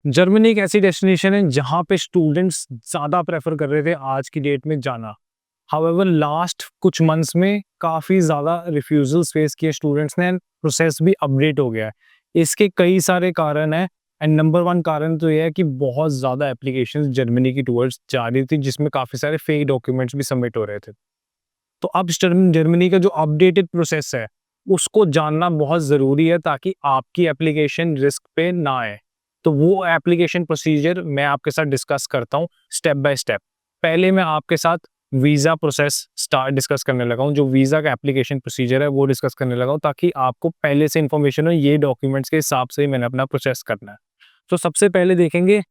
Germany एक ऐसी destination है जहाँ पे स्टूडेंट्स ज़्यादा प्रेफर कर रहे थे आज की डेट में जाना। हाउएवर लास्ट कुछ मंथ्स में काफ़ी ज़्यादा रिफ्यूजल्स फेस किए स्टूडेंट्स ने एंड प्रोसेस भी अपडेट हो गया है। इसके कई सारे कारण हैं एंड नंबर वन कारण तो ये है कि बहुत ज़्यादा एप्लीकेशंस जर्मनी की टूवर्ड्स जा रही थी, जिसमें काफ़ी सारे फेक डॉक्यूमेंट्स भी सबमिट हो रहे थे। तो अब जर्मनी का जो अपडेटेड प्रोसेस है उसको जानना बहुत ज़रूरी है ताकि आपकी एप्लीकेशन रिस्क पे ना आए। तो वो एप्लीकेशन प्रोसीजर मैं आपके साथ डिस्कस करता हूँ स्टेप बाय स्टेप। पहले मैं आपके साथ वीज़ा प्रोसेस स्टार्ट डिस्कस करने लगा हूँ, जो वीज़ा का एप्लीकेशन प्रोसीजर है वो डिस्कस करने लगा हूँ, ताकि आपको पहले से इन्फॉर्मेशन हो ये डॉक्यूमेंट्स के हिसाब से ही मैंने अपना प्रोसेस करना है। तो सबसे पहले देखेंगे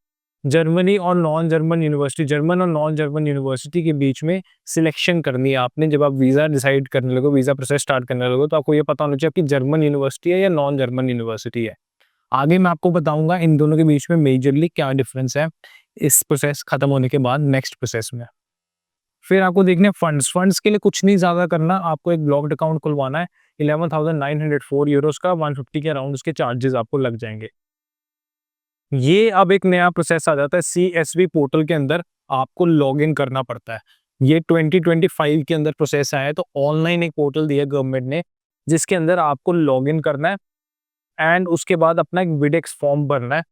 जर्मनी और नॉन जर्मन यूनिवर्सिटी, जर्मन और नॉन जर्मन यूनिवर्सिटी के बीच में सिलेक्शन करनी है आपने। जब आप वीज़ा डिसाइड करने लगो, वीज़ा प्रोसेस स्टार्ट करने लगो, तो आपको ये पता होना चाहिए आपकी जर्मन यूनिवर्सिटी है या नॉन जर्मन यूनिवर्सिटी है। आगे मैं आपको बताऊंगा इन दोनों के बीच में मेजरली क्या डिफरेंस है इस प्रोसेस खत्म होने के बाद नेक्स्ट प्रोसेस में। फिर आपको देखने फंड्स, फंड्स के लिए कुछ नहीं ज़्यादा करना, आपको एक ब्लॉक्ड अकाउंट खुलवाना है। 11,904 यूरोस का 150 के अराउंड उसके चार्जेस आपको लग जाएंगे। ये अब एक नया प्रोसेस आ जाता है CSV पोर्टल के अंदर, आपको लॉगिन करना पड़ता है। ये 2025 के अंदर प्रोसेस आया है, तो ऑनलाइन एक पोर्टल दिया गवर्नमेंट ने जिसके अंदर आपको लॉगिन करना है एंड उसके बाद अपना एक विडेक्स फॉर्म भरना है।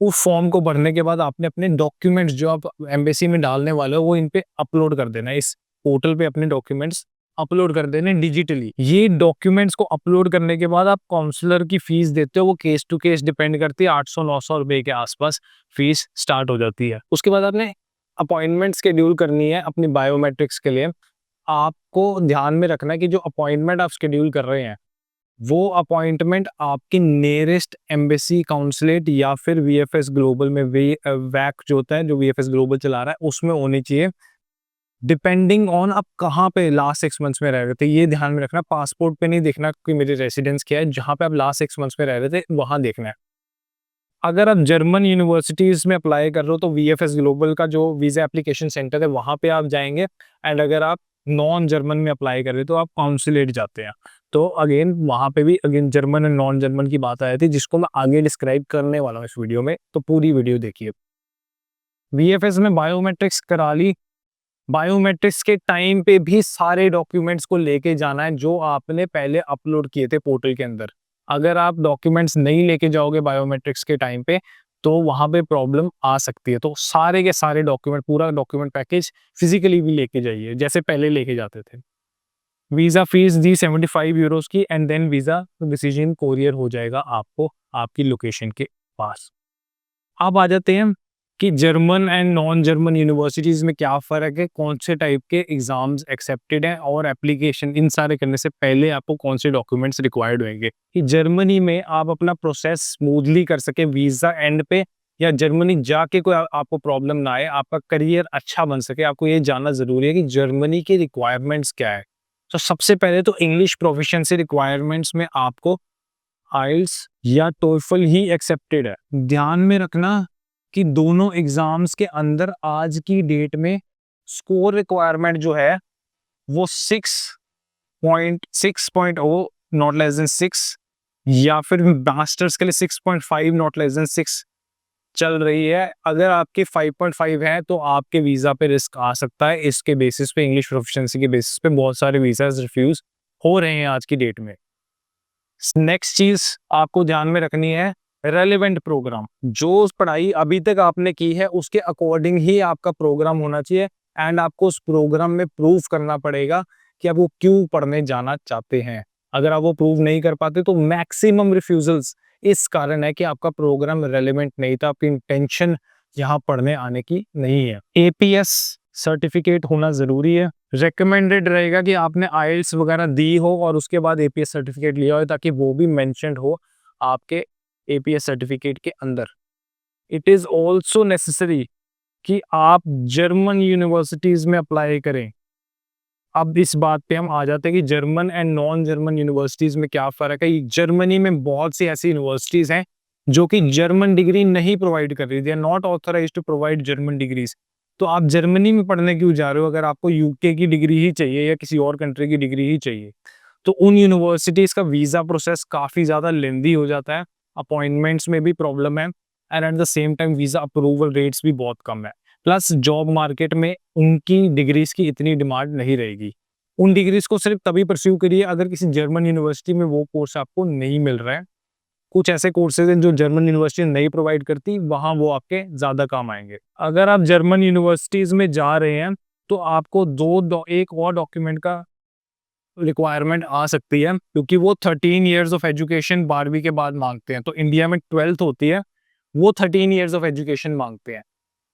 उस फॉर्म को भरने के बाद आपने अपने डॉक्यूमेंट्स जो आप एम्बेसी में डालने वाले हो वो इन पे अपलोड कर देना है। इस पोर्टल पे अपने डॉक्यूमेंट्स अपलोड कर देने डिजिटली। ये डॉक्यूमेंट्स को अपलोड करने के बाद आप काउंसलर की फीस देते हो, वो केस टू केस डिपेंड करती है, 800-900 रुपए के आसपास फीस स्टार्ट हो जाती है। उसके बाद आपने अपॉइंटमेंट शेड्यूल करनी है अपनी बायोमेट्रिक्स के लिए। आपको ध्यान में रखना है कि जो अपॉइंटमेंट आप शेड्यूल कर रहे हैं वो अपॉइंटमेंट आपकी नियरेस्ट एम्बेसी काउंसलेट या फिर VFS ग्लोबल में वैक जो होता है, जो VFS ग्लोबल चला रहा है उसमें होनी चाहिए, डिपेंडिंग ऑन आप कहाँ पे लास्ट 6 मंथ्स में रह रहे थे। ये ध्यान में रखना, पासपोर्ट पे नहीं देखना कि मेरे रेसिडेंस क्या है, जहाँ पे आप लास्ट 6 मंथ्स में रह रहे थे वहां देखना है। अगर आप जर्मन यूनिवर्सिटीज में अप्लाई कर रहे हो तो VFS ग्लोबल का जो वीजा एप्लीकेशन सेंटर है वहां पे आप जाएंगे, एंड अगर आप नॉन जर्मन में अप्लाई कर रहे हो तो आप काउंसलेट जाते हैं। तो अगेन वहां पे भी again German and non German की बात आ जाती है, जिसको मैं आगे डिस्क्राइब करने वाला हूँ इस वीडियो में, तो पूरी वीडियो देखिए। VFS में बायोमेट्रिक्स करा ली, बायोमेट्रिक्स के टाइम पे भी सारे डॉक्यूमेंट्स को लेके जाना है जो आपने पहले अपलोड किए थे पोर्टल के अंदर। अगर आप डॉक्यूमेंट्स नहीं लेके जाओगे बायोमेट्रिक्स के टाइम पे तो वहां पे प्रॉब्लम आ सकती है। तो सारे के सारे डॉक्यूमेंट, पूरा डॉक्यूमेंट पैकेज फिजिकली भी लेके जाइए जैसे पहले लेके जाते थे। वीजा फीस दी 75 यूरोस की and then visa decision courier हो जाएगा आपको आपकी लोकेशन के पास। अब आ जाते हैं कि German and non German universities में क्या फ़र्क है, कौन से टाइप के एग्जाम्स एक्सेप्टेड हैं और एप्लीकेशन इन सारे करने से पहले आपको कौन से डॉक्यूमेंट्स रिक्वायर्ड होंगे कि जर्मनी में आप अपना प्रोसेस स्मूथली कर सके वीज़ा एंड पे, या जर्मनी जाके कोई आपको प्रॉब्लम ना आए, आपका करियर अच्छा बन सके। आपको ये जानना ज़रूरी है कि जर्मनी के रिक्वायरमेंट्स क्या है। तो सबसे पहले तो इंग्लिश प्रोफिशिएंसी रिक्वायरमेंट्स में आपको आइल्स या टोफल ही एक्सेप्टेड है। ध्यान में रखना कि दोनों एग्जाम्स के अंदर आज की डेट में स्कोर रिक्वायरमेंट जो है वो 6.0 नॉट लेस देन 6, या फिर मास्टर्स के लिए 6.5 नॉट लेस देन 6 चल रही है। अगर आपके 5.5 है तो आपके वीजा पे रिस्क आ सकता है। इसके बेसिस पे, इंग्लिश प्रोफिशिएंसी के बेसिस पे बहुत सारे वीजास रिफ्यूज हो रहे हैं आज की डेट में। नेक्स्ट चीज आपको ध्यान में रखनी है, रेलेवेंट प्रोग्राम। जो पढ़ाई अभी तक आपने की है उसके अकॉर्डिंग ही आपका प्रोग्राम होना चाहिए, एंड आपको उस प्रोग्राम में प्रूव करना पड़ेगा कि आप वो क्यों पढ़ने जाना चाहते हैं। अगर आप वो प्रूव नहीं कर पाते तो मैक्सिमम रिफ्यूजल्स इस कारण है कि आपका प्रोग्राम रेलेवेंट नहीं था, आपकी इंटेंशन यहाँ पढ़ने आने की नहीं है। APS सर्टिफिकेट होना जरूरी है। रिकमेंडेड रहेगा कि आपने आइल्स वगैरह दी हो और उसके बाद APS सर्टिफिकेट लिया हो, ताकि वो भी मेंशन्ड हो आपके APS सर्टिफिकेट के अंदर। इट इज ऑल्सो नेसेसरी कि आप जर्मन यूनिवर्सिटीज में अप्लाई करें। अब इस बात पे हम आ जाते हैं कि German and non German universities में क्या फर्क है। जर्मनी में बहुत सी ऐसी यूनिवर्सिटीज हैं जो कि जर्मन डिग्री नहीं प्रोवाइड कर रही, they are not authorised to provide German degrees. तो आप जर्मनी में पढ़ने क्यों जा रहे हो अगर आपको UK की डिग्री ही चाहिए या किसी और कंट्री की डिग्री ही चाहिए। तो उन यूनिवर्सिटीज़ का वीज़ा प्रोसेस काफ़ी ज़्यादा लेंदी हो जाता है, अपॉइंटमेंट्स में भी प्रॉब्लम है and at the same time visa approval rates भी बहुत कम है। प्लस जॉब मार्केट में उनकी डिग्रीज़ की इतनी डिमांड नहीं रहेगी। उन डिग्रीज़ को सिर्फ तभी परस्यू करिए अगर किसी जर्मन यूनिवर्सिटी में वो कोर्स आपको नहीं मिल रहा है। कुछ ऐसे कोर्सेज़ हैं जो जर्मन यूनिवर्सिटी नहीं प्रोवाइड करती, वहाँ वो आपके ज़्यादा काम आएँगे। अगर आप जर्मन यूनिवर्सिटीज़ में जा रहे हैं, तो आपको एक और डॉक्यूमेंट का रिक्वायरमेंट आ सकती है, क्योंकि वो 13 इयर्स ऑफ एजुकेशन 12वीं के बाद माँगते हैं। तो इंडिया में 12th होती है, वो 13 इयर्स ऑफ एजुकेशन माँगते हैं।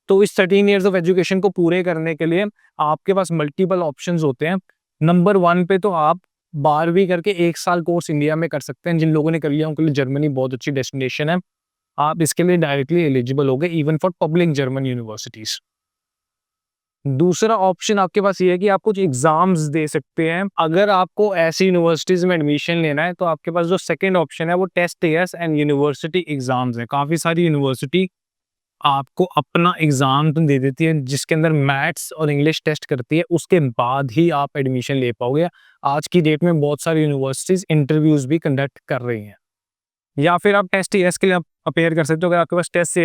तो इस 13 इयर्स ऑफ एजुकेशन को पूरे करने के लिए आपके पास मल्टीपल ऑप्शंस होते हैं। नंबर 1 पे तो आप 12वीं करके 1 साल कोर्स इंडिया में कर सकते हैं। जिन लोगों ने कर लिया उनके लिए जर्मनी बहुत अच्छी डेस्टिनेशन है। आप इसके लिए डायरेक्टली एलिजिबल होगे even for public German universities. दूसरा ऑप्शन आपके पास ये है कि आप कुछ एग्ज़ाम्स दे सकते हैं। अगर आपको ऐसी यूनिवर्सिटीज़ में एडमिशन लेना है, तो आपके पास जो सेकंड ऑप्शन है वो test years and university exams हैं। काफ़ी सारी यूनिवर्सिटी आपको अपना एग्ज़ाम तो दे देती है, जिसके अंदर मैथ्स और इंग्लिश टेस्ट करती है, उसके बाद ही आप एडमिशन ले पाओगे। आज की डेट में बहुत सारी यूनिवर्सिटीज़ इंटरव्यूज़ भी कंडक्ट कर रही हैं। या फिर आप टेस्ट एएस के लिए अपेयर कर सकते हो। अगर आपके पास टेस्ट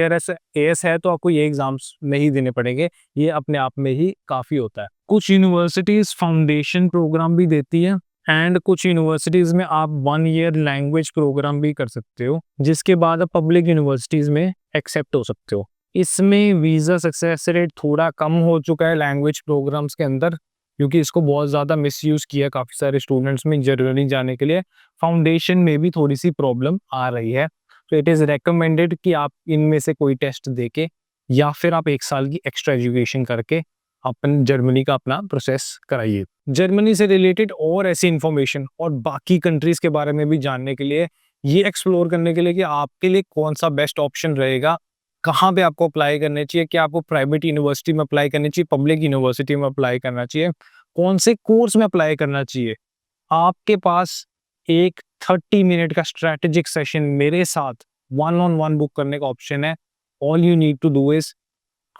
एएस है, तो आपको ये एग्ज़ाम्स नहीं देने पड़ेंगे। ये अपने आप में ही काफ़ी होता है। कुछ यूनिवर्सिटीज़ फाउंडेशन प्रोग्राम भी देती है एंड कुछ यूनिवर्सिटीज़ में आप 1 ईयर लैंग्वेज प्रोग्राम भी कर सकते हो, जिसके बाद आप पब्लिक यूनिवर्सिटीज़ में एक्सेप्ट हो सकते हो। इसमें वीज़ा सक्सेस रेट थोड़ा कम हो चुका है लैंग्वेज प्रोग्राम्स के अंदर, क्योंकि इसको बहुत ज़्यादा मिसयूज़ किया काफ़ी सारे स्टूडेंट्स में जर्मनी जाने के लिए। फाउंडेशन में भी थोड़ी-सी प्रॉब्लम आ रही है। तो इट इज़ रिकमेंडेड कि आप इनमें से कोई टेस्ट देके या फिर आप 1 साल की एक्स्ट्रा एजुकेशन करके अपन जर्मनी का अपना प्रोसेस कराइए। जर्मनी से रिलेटेड और ऐसी इन्फॉर्मेशन और बाकी कंट्रीज़ के बारे में भी जानने के लिए, ये एक्सप्लोर करने के लिए कि आपके लिए कौन-सा बेस्ट ऑप्शन रहेगा, कहाँ पे आपको अप्लाई करने चाहिए, क्या आपको प्राइवेट यूनिवर्सिटी में अप्लाई करनी चाहिए, पब्लिक यूनिवर्सिटी में अप्लाई करना चाहिए, कौन से कोर्स में अप्लाई करना चाहिए। आपके पास एक 30 मिनट का स्ट्रैटेजिक सेशन मेरे साथ वन ऑन वन बुक करने का ऑप्शन है। All you need to do is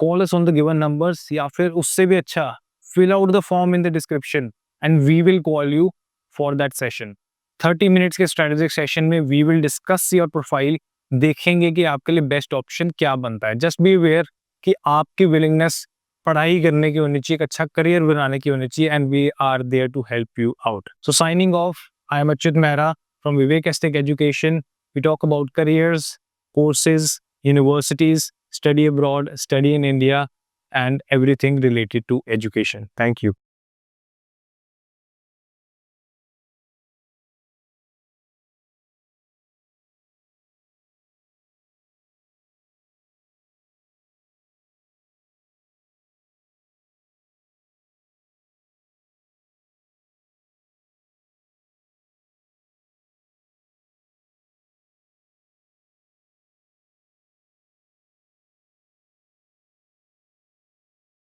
call us on the given numbers, या फिर उससे भी अच्छा, fill out the form in the description and we will call you for that session. 30 minutes के strategic session में we will discuss your profile, देखेंगे कि आपके लिए बेस्ट ऑप्शन क्या बनता है। जस्ट बी अवेयर कि आपकी विलिंगनेस पढ़ाई करने की होनी चाहिए, एक अच्छा करियर बनाने की होनी चाहिए, and we are there to help you out. So signing off, I am Achyut Mehra from Vivek Estek Education. We talk about careers, courses, universities, study abroad, study in India, and everything related to education. Thank you.